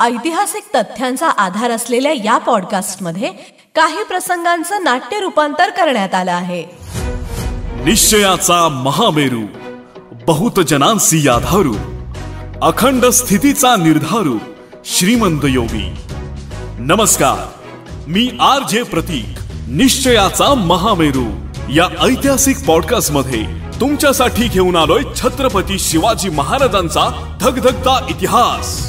ऐतिहासिक तथ्यांचा आधार असलेल्या या पॉडकास्टमध्ये काही प्रसंगांचं नाट्य रूपांतर करण्यात आलं आहे. निश्चयाचा महामेरू, बहुत जनांसी आधारू, अखंड स्थितीचा निर्धारू, श्रीमंत योगी. नमस्कार, मी RJ प्रतीक. निश्चयाचा महामेरू या ऐतिहासिक पॉडकास्ट मध्ये तुमच्यासाठी घेऊन आलोय छत्रपती शिवाजी महाराजांचा धगधगता इतिहास.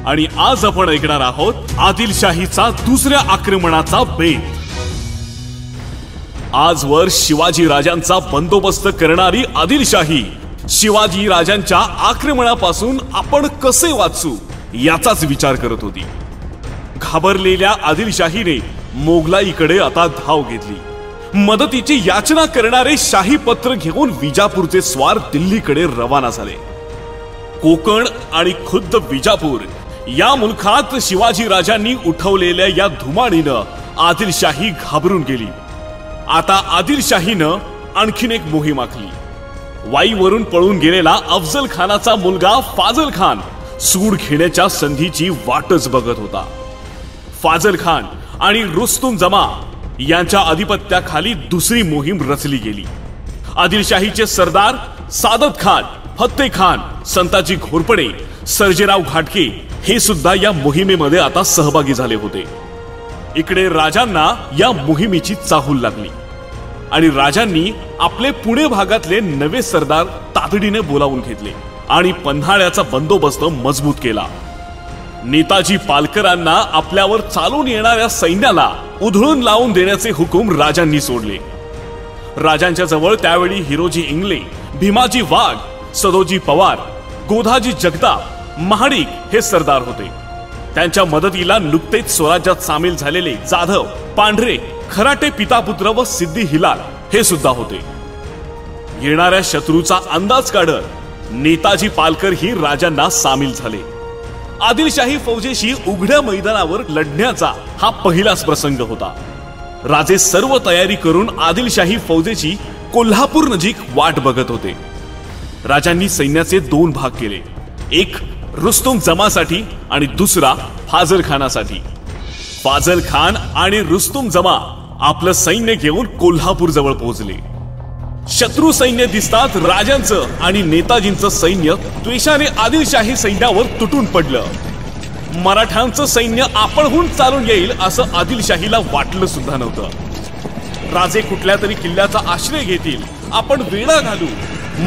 आणि आज आपण ऐकणार आहोत आदिलशाहीचा दुसऱ्या आक्रमणाचा बेत. आजवर शिवाजी राजांचा बंदोबस्त करणारी आदिलशाही शिवाजी राजांच्या आक्रमणापासून आपण कसे वाचू याचाच विचार करत होती. घाबरलेल्या आदिलशाहीने मोगलाईकडे आता धाव घेतली. मदतीची याचना करणारे शाही पत्र घेऊन विजापूरचे स्वार दिल्लीकडे रवाना झाले. कोकण आणि खुद्द विजापूर या मुलखात शिवाजी राजांनी उठवलेल्या या धुमाळीनं आदिलशाही घाबरून गेली. आता आदिलशाहीनं आणखीन एक मोहीम आखली. वाईवरून पळून गेलेला अफजल खानाचा मुलगा फाजल खान सूड घेण्याच्या संधीची वाटच बघत होता. फाजल खान आणि रुस्तुम जमा यांच्या आधिपत्याखाली दुसरी मोहीम रचली गेली. आदिलशाहीचे सरदार सादत खान, फत्ते खान, संताजी घोरपडे, सर्जेराव घाटके हे सुद्धा या मोहिमेमध्ये आता सहभागी झाले होते. इकडे राजांना या मोहिमेची चाहूल लागली आणि राजांनी आपले पुणे भागातले नवे सरदार तातडीने बोलावून घेतले आणि पन्हाळ्याचा बंदोबस्त मजबूत केला. नेताजी पालकरांना आपल्यावर चालून येणाऱ्या सैन्याला उधळून लावून देण्याचे हुकूम राजांनी सोडले. राजांच्या जवळ त्यावेळी हिरोजी इंगले, भीमाजी वाघ, सदोजी पवार, गोधाजी जगताप, महाडिक हे सरदार होते. त्यांच्या मदतीला नुकतेच स्वराज्यात सामील झालेले जाधव, पांढरे, खराटे पितापुत्र व सिद्धी हिलाल हे सुद्धा होते. येणाऱ्या शत्रूचा अंदाज काढत नेताजी पालकर ही राजांना सामील झाले. आदिलशाही फौजेशी उघड्या मैदानावर लढण्याचा हा पहिलाच प्रसंग होता. राजे सर्व तयारी करून आदिलशाही फौजेची कोल्हापूर नजीक वाट बघत होते. राजांनी सैन्याचे दोन भाग केले, एक रुस्तुम जमासाठी आणि दुसरा फाजल खानासाठी. फाजल खान आणि रुस्तुम जमा आपलं सैन्य घेऊन कोल्हापूर जवळ पोहोचले. शत्रू सैन्य दिसतात राजांचं आणि नेताजींचं सैन्य द्वेषाने आदिलशाही सैन्यावर तुटून पडलं. मराठ्यांचं सैन्य आपणहून चालून येईल असं आदिलशाहीला वाटलं सुद्धा नव्हतं. राजे कुठल्या तरी किल्ल्याचा आश्रय घेतील, आपण वेढा घालू,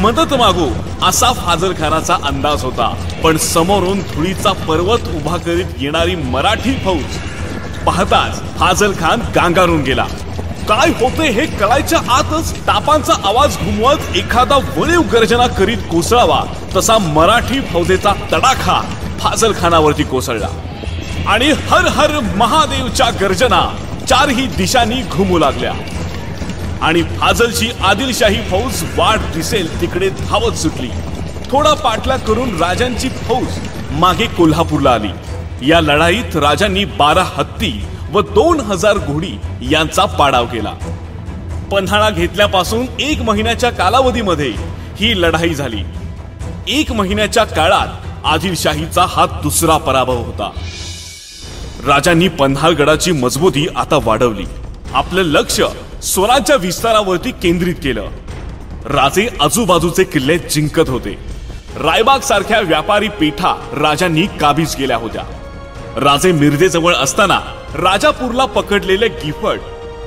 मदत मागू असा फाजल खानाचा अंदाज होता. पण समोरून धुळीचा पर्वत उभा करीत येणारी मराठी फौज पाहताच फाजल खान गांगारून गेला. काय होते हे कळायच्या आतच तापांचा आवाज घुमवत एखादा वळीव गर्जना करीत कोसळावा तसा मराठी फौजेचा तडाखा फाजल खानावरती कोसळला आणि हर हर महादेवच्या गर्जना चारही दिशांनी घुमू लागल्या आणि फाजलची आदिलशाही फौज वाट दिसेल तिकडे धावत सुटली. थोडा पाठलाग करून राजांची फौज मागे कोल्हापूरला आली. या लढाईत राजांनी 12 हत्ती व 2000 घोडी यांचा पाडाव केला. पन्हाळा घेतल्यापासून 1 महिन्याच्या कालावधीमध्ये ही लढाई झाली. 1 महिन्याच्या काळात आदिलशाहीचा हा दुसरा पराभव होता. राजांनी पन्हाळगडाची मजबूती आता वाढवली. आपलं लक्ष स्वराज्य विस्तारावरती केंद्रित केलं. राजे आजूबाजूचे किल्ले जिंकत होते. रायबाग सारख्या व्यापारी पेठा राजांनी काबीज केल्या होत्या. राजे मिर्जेजवळ असताना राजापूरला पकडलेले गिफट,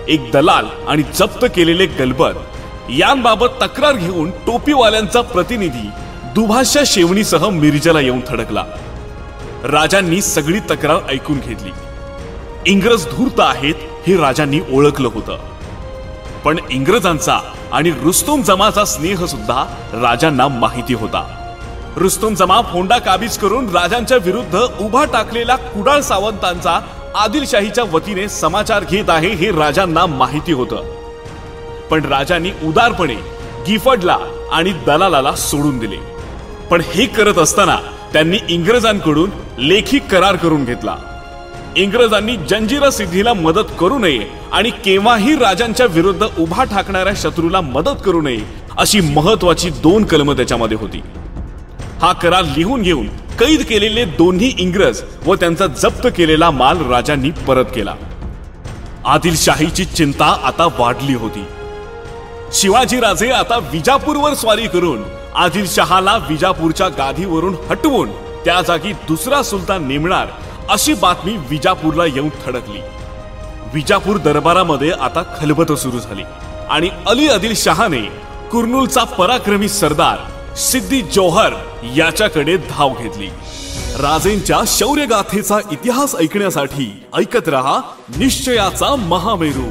एक दलाल आणि जप्त केलेले गलबत यांबाबत तक्रार घेऊन टोपीवाल्यांचा प्रतिनिधी दुभाषा शेवणीसह मिरजेला येऊन थडकला. राजांनी सगळी तक्रार ऐकून घेतली. इंग्रज धूर्त आहेत हे राजांनी ओळखलं होतं. पण इंग्रजांचा आणि रुस्तुम जमाचा स्नेह सुद्धा राजांना माहिती होता. रुस्तुम जमा फोंडा काबीज करून राजांच्या विरुद्ध उभा टाकलेला कुडाळ सावंतांचा आदिलशाहीच्या वतीने समाचार घेत आहे हे राजांना माहिती होतं. पण राजांनी उदारपणे गिफटला आणि दलालाला सोडून दिले. पण हे करत असताना त्यांनी इंग्रजांकडून लेखी करार करून घेतला. इंग्रजांनी जंजिरा सिद्धीला मदत करू नये आणि केव्हाही राजांच्या विरुद्ध उभा ठाकणाऱ्या शत्रूला मदत करू नये अशी महत्वाची 2 कलमं त्याच्यामध्ये होती. हा करार लिहून घेऊन कैद केलेले दोन्ही इंग्रज व त्यांचा जप्त केलेला माल राजांनी परत केला. आदिलशाहीची चिंता आता वाढली होती. शिवाजीराजे आता विजापूरवर स्वारी करून आदिलशहाला विजापूरच्या गादीवरून हटवून त्या जागी दुसरा सुलतान नेमणार अशी बातमी विजापूरला येऊन थडकली. विजापूर दरबारामध्ये आता खलबत सुरू झाली आणि अली आदिलशहाने कुर्नूलचा पराक्रमी सरदार सिद्दी जोहर याच्याकडे धाव घेतली. राजेंच्या शौर्यगाथेचा इतिहास ऐकण्यासाठी ऐकत रहा निश्चयाचा महामेरू.